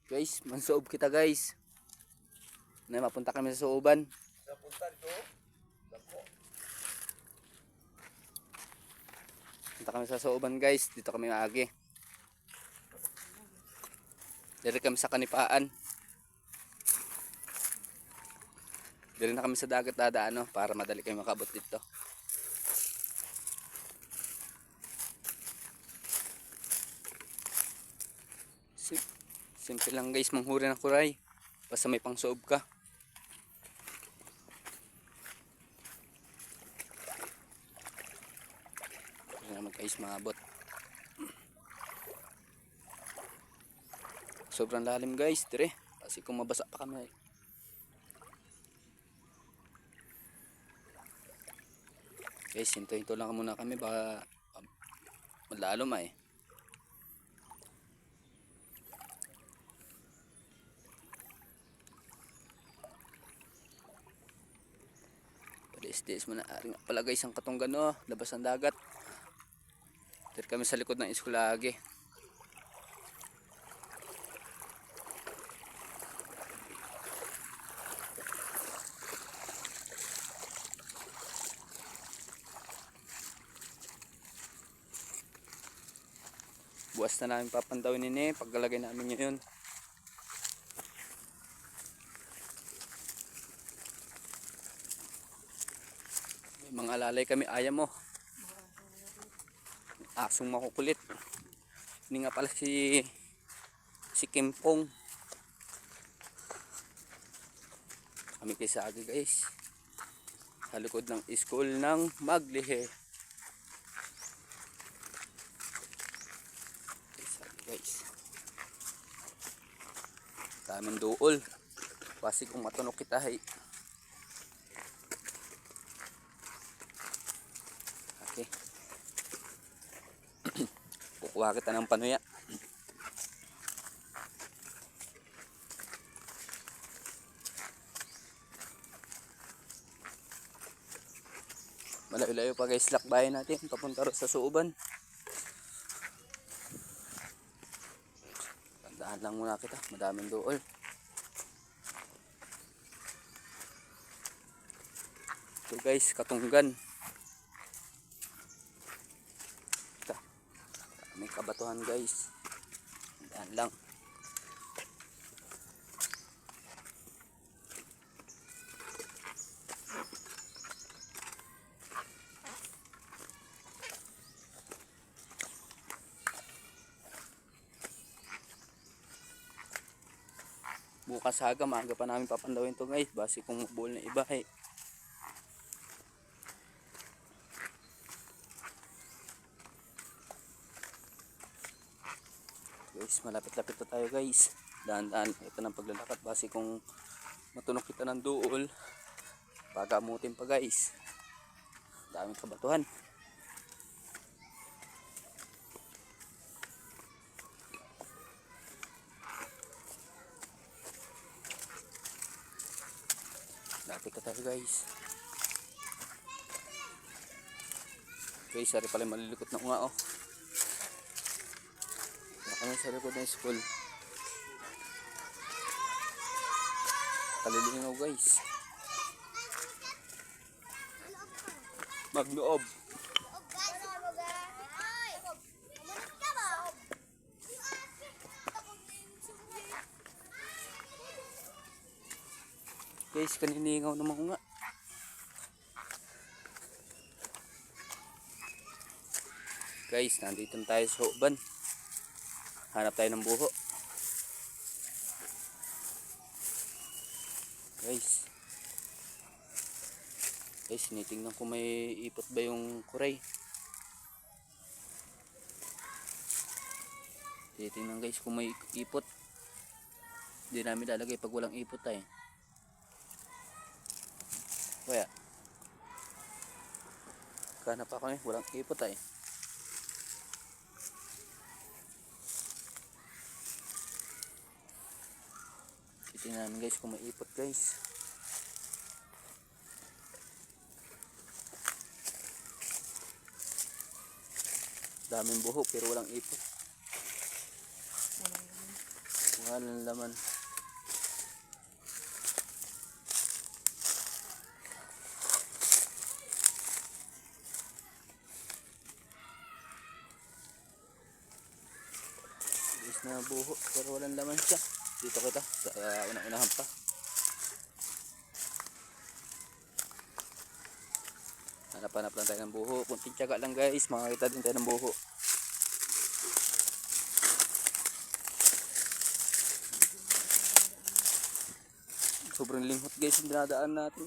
Guys, mansoob kita guys. Na mapunta kami sa suuban. Punta kami sa suuban guys. Dito kami maagi. Dito kami sa Kanipaan. Dito na kami sa dagat dadaan, no, para madali kayo makabot dito. Simple lang guys, manghuri ng kuray. Basta may pangsoob ka. Hindi naman guys maabot. Sobrang lalim guys, dire. Kasi kung mabasa pa kami. Guys, hinto-hinto lang muna kami, baka malalom eh. Palis-lis muna. Ari nga pala guys, ang Katunggan, no, labas ng dagat. Dito kami sa likod ng Iskulagi. Buwas na namin papantawin ini pagkalagay namin yun. May mga alalay kami, ayam mo. Asong makukulit. Hindi nga pala si Kimpong. Kami kay Sagi guys. Sa likod ng school ng Maglihe. Guys, daming duol. Kasi kung matunok kita ay okay. Kukuha kita ng panuya. Malayo-layo pa guys lakbayin natin papunta sa suuban. Tandaan lang muna kita, madaming dool. Ito guys, Katunggan. Ito, may kabatuhan guys. Tandaan lang. Bukas aga, maaga pa namin papandawin to guys. Base kung mabuol na iba eh. Guys, malapit-lapit na tayo guys. Daan-daan ito ng paglalakad. Base kung matunok kita ng duol, pagamutin pa guys. Daming kabatuhan. Lapit ka tayo guys. Guys, sari pala malilikot na nga oh. Kami sa likod ng school. Kalilingaw guys. Magloob. Guys, kanilingaw naman nga. Guys, nandito tayo sa uban. Hanap tayo ng buho. Guys, tinitingnan ko may ipot ba yung kuray. Tinitingnan guys kung may ipot. Hindi namin lalagay pag walang ipot tayo. Kaya kanap ako eh, walang ipot tayo. Tingnan namin guys kung may ipot guys. Daming buho pero walang ipot. Walang laman. Is na buho pero walang laman siya. Dito kita sa unang-unahan pa. Hanap-hanap lang tayo ng buho. Kunting tiyaga lang guys, makakita din tayo ng buho. Sobrang linghot guys yung dinadaan natin.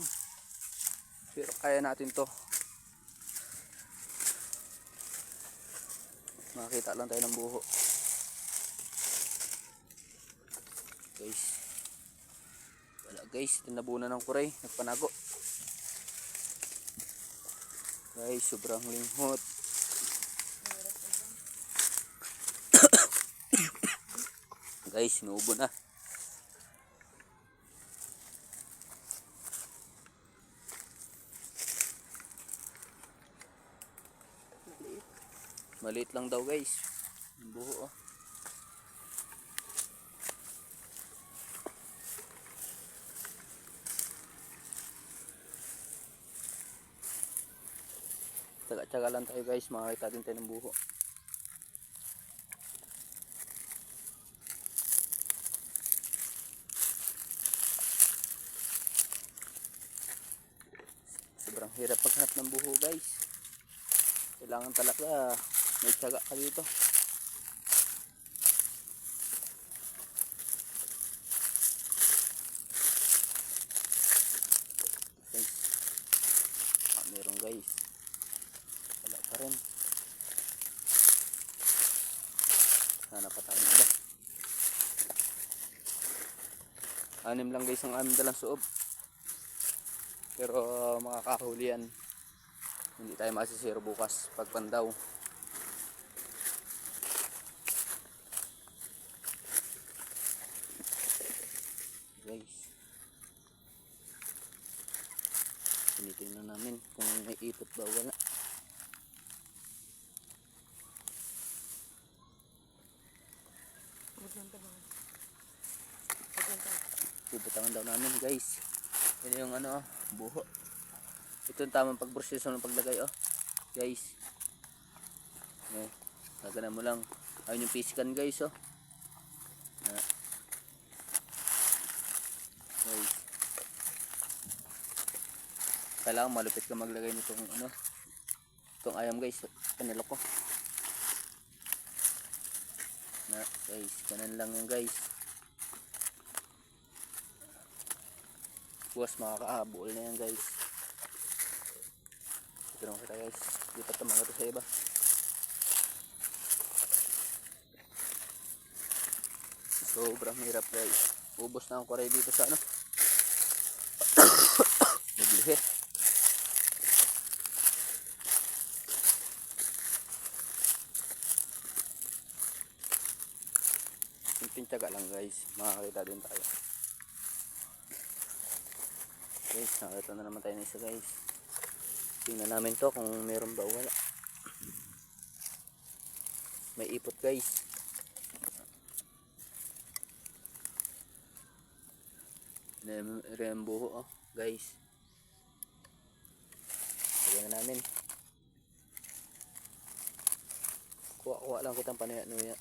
Pero kaya natin to. Makakita lang tayo ng buho. Guys. Wala guys, tinabunan ng kuray. Nagpanago. Guys, sobrang linghot. Guys, sinubo na. Maliit lang daw guys. Yung buho oh. Tsaga-tsaga lang tayo guys, makakita din tayo ng buho. Sobrang hirap maghanap ng buho guys. Kailangan talaga may tsaga ka dito. Guys. Meron guys. Wala pa rin. Hanap pa tayo iba. 6 lang guys ang aming dalang suob. Pero makakahuli yan. Hindi tayo masisiro bukas pag pandaw. Guys. Tinitingnan namin kung may ipot ba o wala. Puputangan daw namin guys. Yan yung ano, buho. Ito yung tamang pag-proseso ng paglagay oh. Guys. Gaganan mo lang. Ayun yung piskan guys oh. Guys. Kailangan malupit ka maglagay nitong ano. Itong ayam guys. Kanila ko. Guys, ganun lang yung guys. Bukas makakahabol na yan guys. Ito naman kita guys. Lipat naman ito sa iba. Sobrang hirap guys. Ubos na ang kuray dito sa ano. Naglihi. Tintyaga lang guys. Makakita din tayo. Guys, nakita na naman tayo ng isa guys. Tingnan namin to kung meron ba o wala. May ipot guys. Rembuho oh guys. Lagyan na namin. Kuha lang kitang panuya-nuya.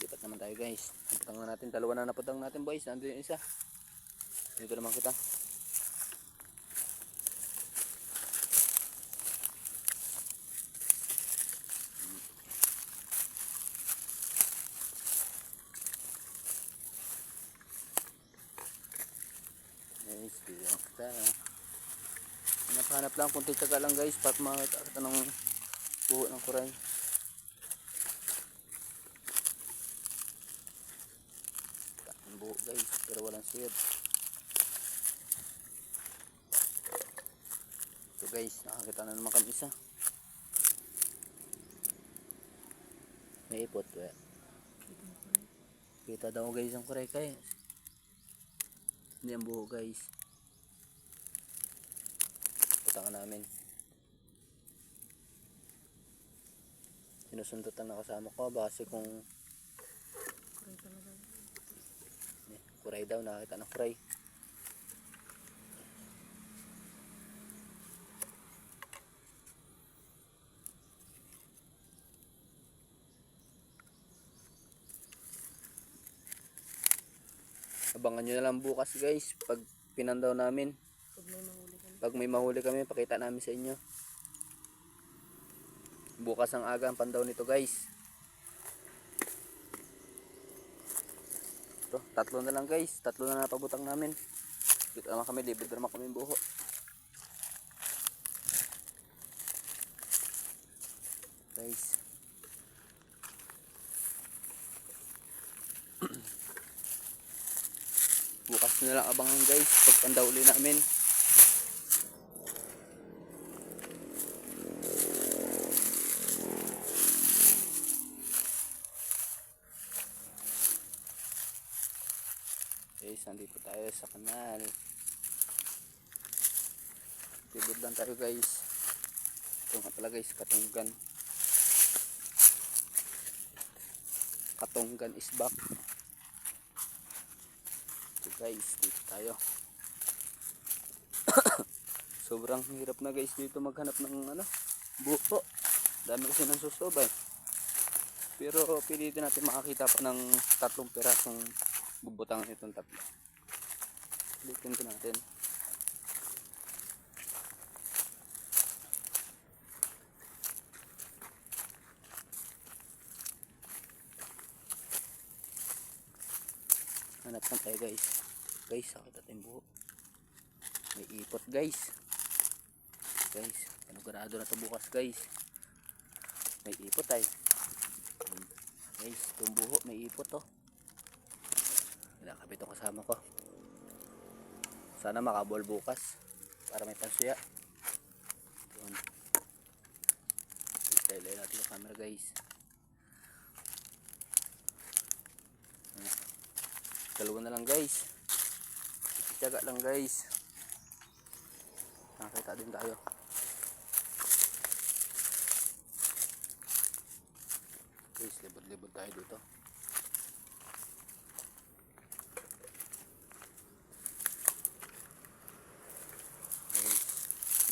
Lipat naman tayo guys. Putang na natin. Dalawa na naputang natin boys. Nandun yung isa. Dito naman kita. Guys, bilang kita. Hanap-hanap lang. Kunti tsaga lang guys. Para makita kita ng buho ng kuray. Ang buho guys. Pero walang siyod. So guys, nakakita na naman kami isa. May ipot. Kita daw guys ang kuray kaya. Hindi ang buho guys. pinuputangan namin. Sinusundutan na kasama ko base kung kuray daw, nakita ng kuray. Abangan nyo na lang bukas guys pag pinandaw namin. Pag may mahuli kami, pakita namin sa inyo. Bukas ang aga ang pandaw nito guys. Ito, 3 na lang guys. 3 na napabutang namin. Dito naman kami, libre naman kami buho. Guys. Bukas na lang abangan guys pag pandaw uli namin. Guys, nandito tayo sa kanal. Tibod lang tayo guys. Ito nga pala guys, Katunggan. Katunggan is back. Ito guys, dito tayo. Sobrang hirap na guys dito maghanap ng buko. Dami kasi ng susobay. Pero pilitin natin makakita pa ng 3 pirasong bubutang itong 3. Pilitin ko natin. Hanap na tayo guys. Guys, sakit natin buho. May ipot guys. Guys, panugurado na ito bukas guys. May ipot ay. Guys, itong buho may ipot oh. Nakakabit ito kasama ko. Sana makabol bukas para may pansuya. Yun. Ilay natin yung camera guys. Dalawa na lang guys. Tiyaga lang guys. Nakakita din tayo. Guys, libod-libod tayo dito. Guys,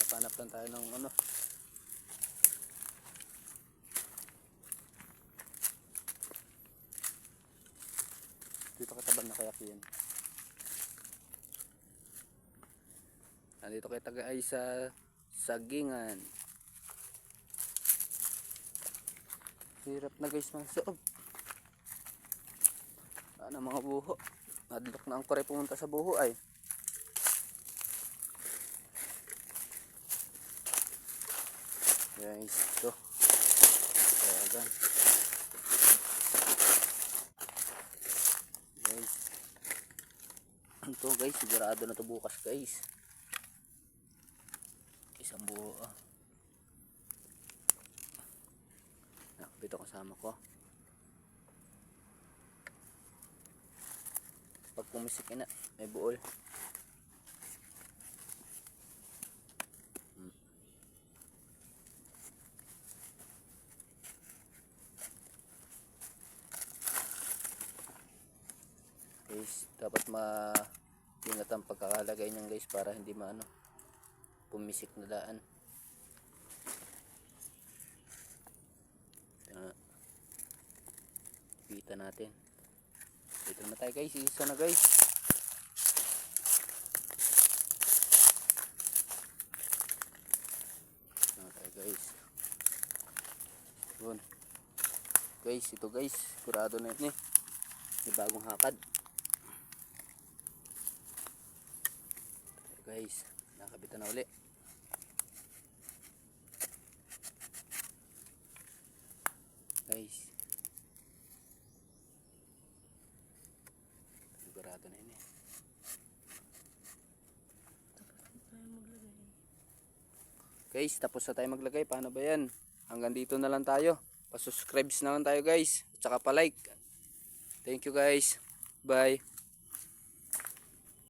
napanap lang tayo ng dito katabang na kayak yan. Nandito kita guys sa sagingan. Hirap na guys ng soob. Ano mga buho. Nadlok na ang kuray pumunta sa buho ay. Guys, ito. Ayan. Guys. Ito guys, sigurado na ito bukas guys. Isang buo nakabit ako kasama ko. Pag pumisik na may buol. Guys, dapat ingat ang pagkakalagay niyan guys para hindi pumisik na daan. Kita natin. Dito na tayo guys, isa na guys. Ito na tayo guys. Yun. Guys, ito guys, kurado na yun eh. May bagong hakad. Ito guys, nakabitan na uli. Guys, sigurado na yun eh. Guys, tapos na tayo maglagay. Paano ba yan? Hanggang dito na lang tayo. Pa-subscribe na lang tayo guys. At saka pa-like. Thank you guys. Bye.